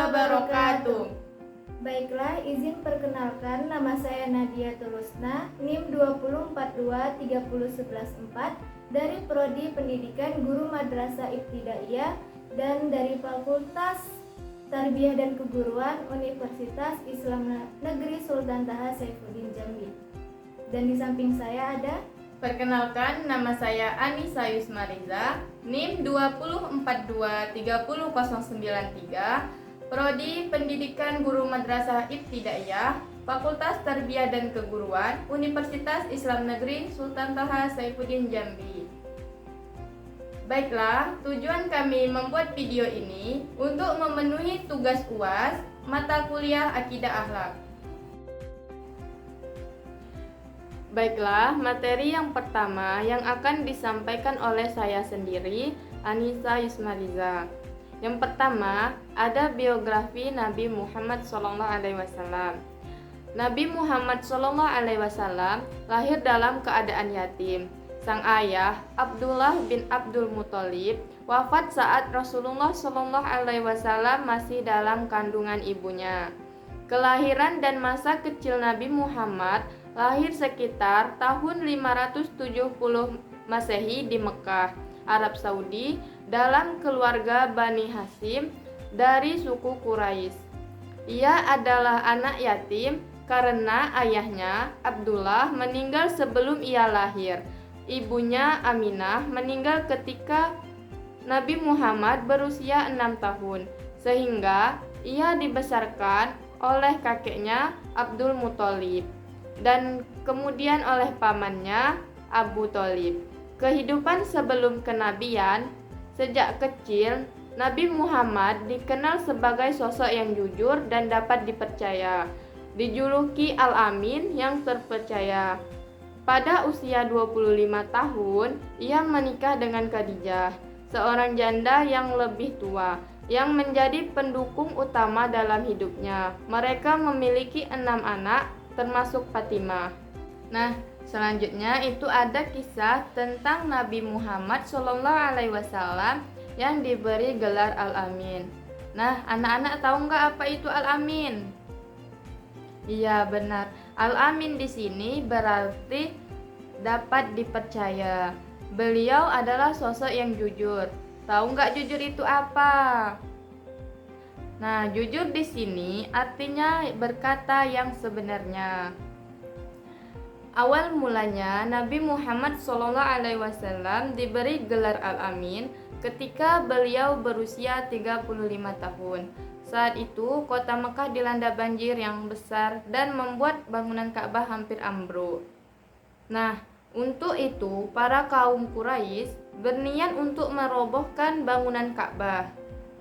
wabarakatuh. Baiklah, izin perkenalkan, nama saya Nadia Tulusna, NIM 204230114 dari Prodi Pendidikan Guru Madrasah Ibtidaiyah dan dari Fakultas Tarbiyah dan Keguruan Universitas Islam Negeri Sultan Taha Saifuddin Jambi. Dan di samping saya ada Perkenalkan, nama saya Anissa Yusmariza, NIM 204230093, Prodi Pendidikan Guru Madrasah Ibtidaiyah, Fakultas Tarbiyah dan Keguruan, Universitas Islam Negeri Sultan Taha Saifuddin Jambi. Baiklah, tujuan kami membuat video ini untuk memenuhi tugas UAS mata kuliah Akidah Akhlak. Baiklah, materi yang pertama yang akan disampaikan oleh saya sendiri, Anissa Yusmariza. Yang pertama, ada biografi Nabi Muhammad SAW. Nabi Muhammad SAW lahir dalam keadaan yatim. Sang ayah, Abdullah bin Abdul Muthalib, wafat saat Rasulullah SAW masih dalam kandungan ibunya. Kelahiran dan masa kecil Nabi Muhammad lahir sekitar tahun 570 Masehi di Mekah, Arab Saudi, dalam keluarga Bani Hashim dari suku Quraisy. Ia adalah anak yatim karena ayahnya, Abdullah, meninggal sebelum ia lahir. Ibunya, Aminah, meninggal ketika Nabi Muhammad berusia 6 tahun, sehingga ia dibesarkan oleh kakeknya Abdul Muthalib dan kemudian oleh pamannya Abu Thalib. Kehidupan sebelum kenabian, sejak kecil Nabi Muhammad dikenal sebagai sosok yang jujur dan dapat dipercaya, dijuluki Al-Amin yang terpercaya. Pada usia 25 tahun, ia menikah dengan Khadijah, seorang janda yang lebih tua, yang menjadi pendukung utama dalam hidupnya. Mereka memiliki 6 anak, termasuk Fatimah. Nah, selanjutnya itu ada kisah tentang Nabi Muhammad SAW yang diberi gelar Al-Amin. Nah, anak-anak tahu nggak apa itu Al-Amin? Iya, benar. Al-Amin di sini berarti dapat dipercaya. Beliau adalah sosok yang jujur. Tahu nggak jujur itu apa? Nah, jujur di sini artinya berkata yang sebenarnya. Awal mulanya Nabi Muhammad SAW diberi gelar Al-Amin ketika beliau berusia 35 tahun. Saat itu kota Mekah dilanda banjir yang besar dan membuat bangunan Ka'bah hampir ambruk. Nah, untuk itu para kaum Quraisy berniat untuk merobohkan bangunan Ka'bah.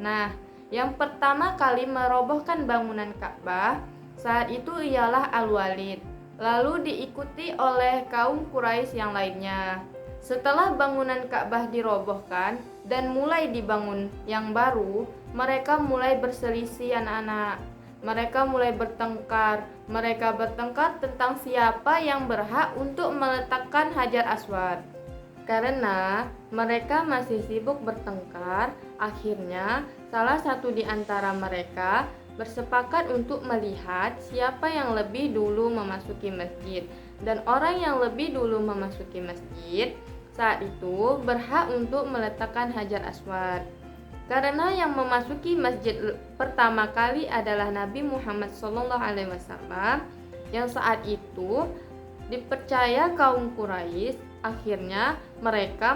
Nah, yang pertama kali merobohkan bangunan Ka'bah saat itu ialah Al-Walid, lalu diikuti oleh kaum Quraisy yang lainnya. Setelah bangunan Ka'bah dirobohkan dan mulai dibangun yang baru, mereka mulai berselisih anak-anak. Mereka mulai bertengkar. Mereka bertengkar tentang siapa yang berhak untuk meletakkan Hajar Aswad. Karena mereka masih sibuk bertengkar, akhirnya salah satu di antara mereka bersepakat untuk melihat siapa yang lebih dulu memasuki masjid. Dan orang yang lebih dulu memasuki masjid saat itu berhak untuk meletakkan Hajar Aswad. Karena yang memasuki masjid pertama kali adalah Nabi Muhammad SAW yang saat itu dipercaya kaum Quraisy, akhirnya mereka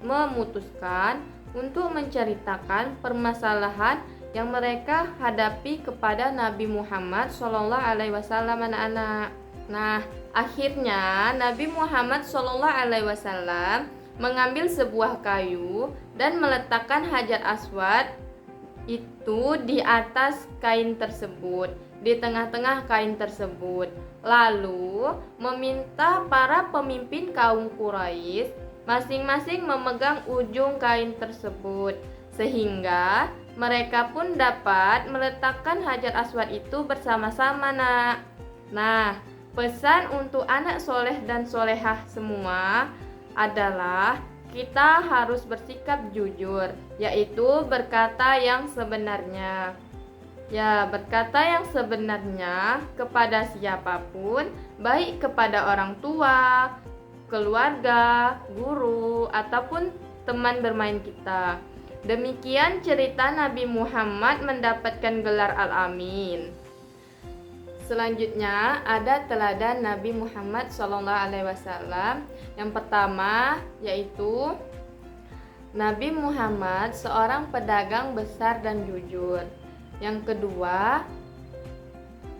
memutuskan untuk menceritakan permasalahan yang mereka hadapi kepada Nabi Muhammad SAW anak-anak. Nah, akhirnya Nabi Muhammad SAW mengambil sebuah kayu dan meletakkan Hajar Aswad itu di atas kain tersebut, di tengah-tengah kain tersebut. Lalu meminta para pemimpin kaum Quraisy masing-masing memegang ujung kain tersebut, sehingga mereka pun dapat meletakkan Hajar Aswad itu bersama-sama, nak. Nah, pesan untuk anak soleh dan solehah semua adalah kita harus bersikap jujur, yaitu berkata yang sebenarnya. Ya, berkata yang sebenarnya kepada siapapun, baik kepada orang tua, keluarga, guru, ataupun teman bermain kita. Demikian cerita Nabi Muhammad mendapatkan gelar Al-Amin. Selanjutnya ada teladan Nabi Muhammad SAW. Yang pertama yaitu Nabi Muhammad seorang pedagang besar dan jujur. Yang kedua,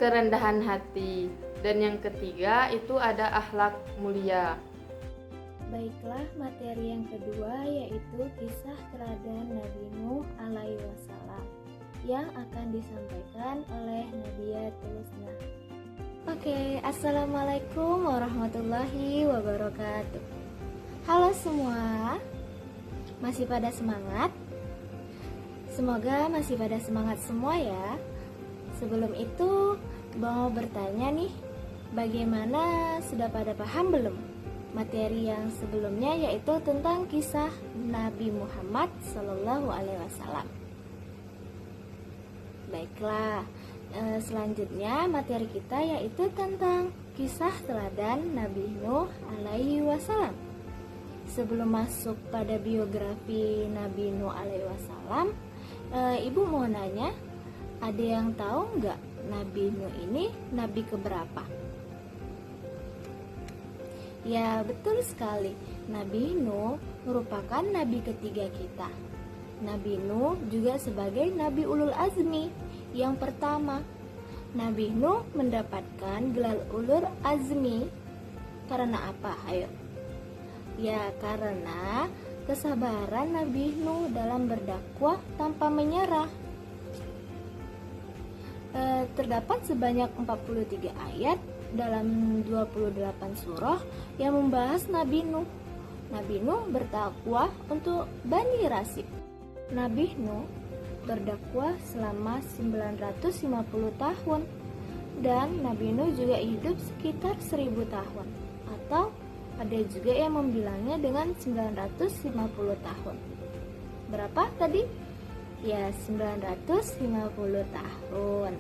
kerendahan hati. Dan yang ketiga itu ada akhlak mulia. Baiklah, materi yang kedua yaitu kisah teladan Nabi Nuh alaihi wasallam yang akan disampaikan oleh Nadia Tulusna. Oke, assalamualaikum warahmatullahi wabarakatuh. Halo semua, masih pada semangat? Semoga masih pada semangat semua ya. Sebelum itu, mau bertanya nih, bagaimana, sudah pada paham belum materi yang sebelumnya yaitu tentang kisah Nabi Muhammad Sallallahu Alaihi Wasallam? Baiklah, selanjutnya materi kita yaitu tentang kisah teladan Nabi Nuh Alaihi Wasallam. Sebelum masuk pada biografi Nabi Nuh Alaihi Wasallam, Ibu mau nanya, ada yang tahu nggak Nabi Nuh ini nabi keberapa? Ya, betul sekali. Nabi Nuh merupakan nabi ketiga kita. Nabi Nuh juga sebagai Nabi Ulul Azmi yang pertama. Nabi Nuh mendapatkan gelar Ulul Azmi karena apa? Ayo. Ya, karena kesabaran Nabi Nuh dalam berdakwah tanpa menyerah. Terdapat sebanyak 43 ayat dalam 28 surah yang membahas Nabi Nuh. Nabi Nuh berdakwah untuk Bani Rasib. Nabi Nuh berdakwah selama 950 tahun dan Nabi Nuh juga hidup sekitar 1000 tahun, atau ada juga yang membilangnya dengan 950 tahun. Berapa tadi? Ya, 950 tahun.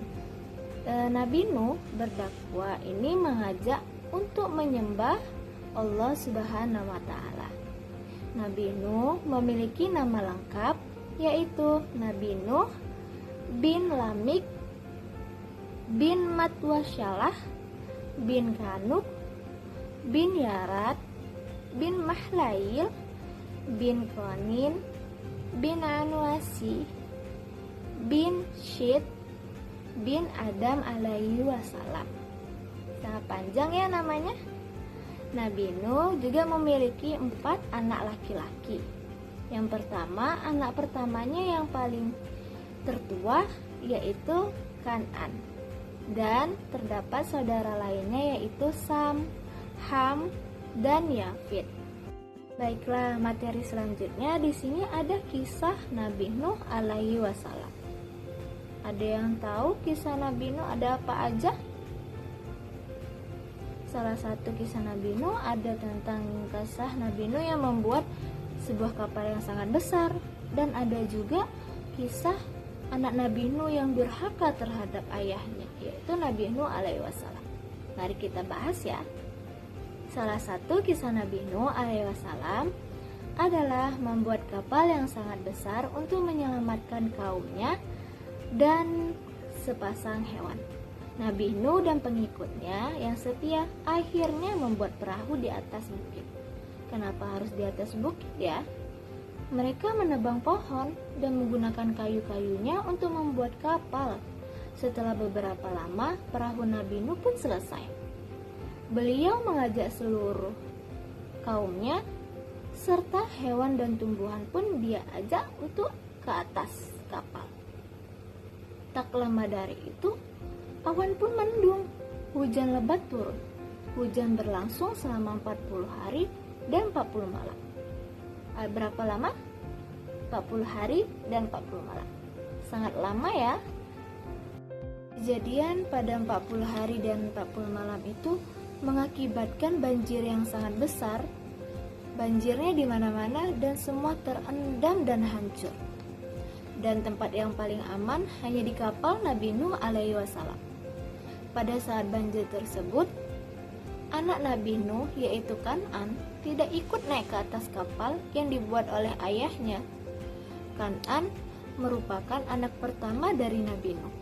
Nabi Nuh berdakwah ini mengajak untuk menyembah Allah Subhanahu wa taala. Nabi Nuh memiliki nama lengkap yaitu Nabi Nuh bin Lamik bin Matwasyalah bin Kanuk bin Yarat bin Mahlail bin Konin bin Anwasi bin Syed bin Adam alaihi wasallam. Sangat panjang ya namanya. Nabi Nuh juga memiliki 4 anak laki-laki. Yang pertama, anak pertamanya yang paling tertua yaitu Kanan. Dan terdapat saudara lainnya yaitu Sam, Ham, dan Yafid. Baiklah, materi selanjutnya di sini ada kisah Nabi Nuh alaihi wasallam. Ada yang tahu kisah Nabi Nuh ada apa aja? Salah satu kisah Nabi Nuh ada tentang kisah Nabi Nuh yang membuat sebuah kapal yang sangat besar, dan ada juga kisah anak Nabi Nuh yang durhaka terhadap ayahnya, yaitu Nabi Nuh alaihi wasallam. Mari kita bahas ya. Salah satu kisah Nabi Nuh alaihi wasallam adalah membuat kapal yang sangat besar untuk menyelamatkan kaumnya dan sepasang hewan. Nabi Nuh dan pengikutnya yang setia akhirnya membuat perahu di atas bukit. Kenapa harus di atas bukit ya? Mereka menebang pohon dan menggunakan kayu-kayunya untuk membuat kapal. Setelah beberapa lama, perahu Nabi Nuh pun selesai. Beliau mengajak seluruh kaumnya serta hewan dan tumbuhan pun dia ajak untuk ke atas kapal. Tak lama dari itu, awan pun mendung, hujan lebat turun. Hujan berlangsung selama 40 hari dan 40 malam. Berapa lama? 40 hari dan 40 malam. Sangat lama ya. Kejadian pada 40 hari dan 40 malam itu mengakibatkan banjir yang sangat besar. Banjirnya di mana-mana dan semua terendam dan hancur. dan tempat yang paling aman hanya di kapal Nabi Nuh alaihi wassalam. Pada saat banjir tersebut, anak Nabi Nuh yaitu Kan'an tidak ikut naik ke atas kapal yang dibuat oleh ayahnya. Kan'an merupakan anak pertama dari Nabi Nuh.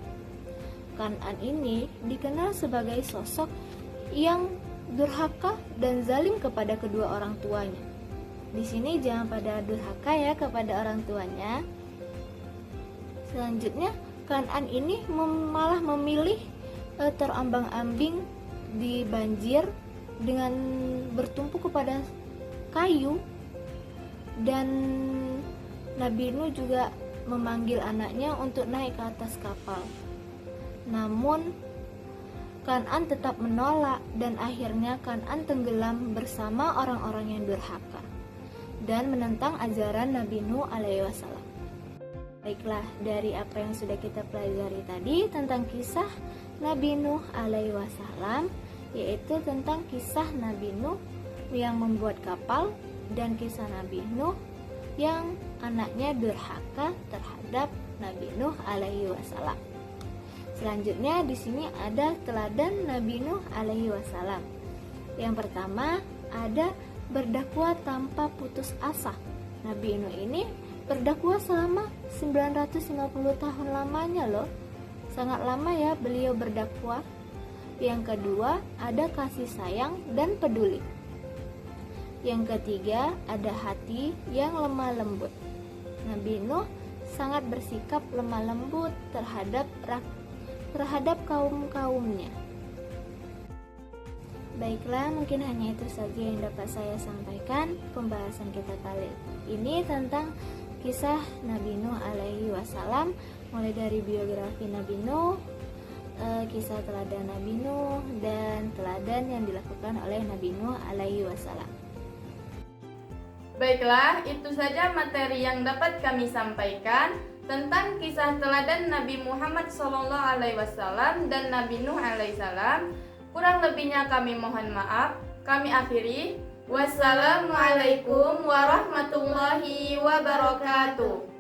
Kan'an ini dikenal sebagai sosok yang durhaka dan zalim kepada kedua orang tuanya. Di sini jangan pada durhaka ya kepada orang tuanya. Selanjutnya, Kan'an ini malah memilih terombang-ambing di banjir dengan bertumpu kepada kayu, dan Nabi Nuh juga memanggil anaknya untuk naik ke atas kapal. Namun Kan'an tetap menolak dan akhirnya Kan'an tenggelam bersama orang-orang yang durhaka dan menentang ajaran Nabi Nuh alaihi wassalam. Baiklah, dari apa yang sudah kita pelajari tadi tentang kisah Nabi Nuh alaihi wassalam, yaitu tentang kisah Nabi Nuh yang membuat kapal dan kisah Nabi Nuh yang anaknya durhaka terhadap Nabi Nuh alaihi wassalam. Selanjutnya di sini ada teladan Nabi Nuh alaihi wassalam. Yang pertama ada berdakwah tanpa putus asa. Nabi Nuh ini berdakwah selama 950 tahun lamanya loh. Sangat lama ya beliau berdakwah. Yang kedua ada kasih sayang dan peduli. Yang ketiga ada hati yang lemah lembut. Nabi Nuh sangat bersikap lemah lembut terhadap kaum-kaumnya. Baiklah, mungkin hanya itu saja yang dapat saya sampaikan pembahasan kita kali ini tentang kisah Nabi Nuh alaihi wassalam, mulai dari biografi Nabi Nuh, kisah teladan Nabi Nuh, dan teladan yang dilakukan oleh Nabi Nuh alaihi wassalam. Baiklah, itu saja materi yang dapat kami sampaikan tentang kisah teladan Nabi Muhammad SAW dan Nabi Nuh alaihissalam. Kurang lebihnya kami mohon maaf. Kami akhiri. Wassalamualaikum warahmatullahi wabarakatuh.